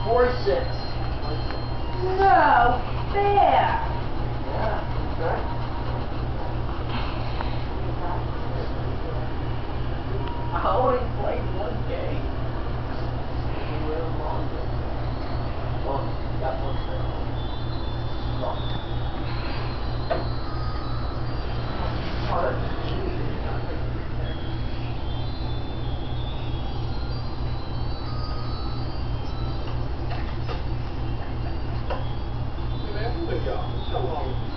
$4.6. No fair. Yeah, okay. I only played one game. Well, got one thing. Oh, that's easy. Good job. So long.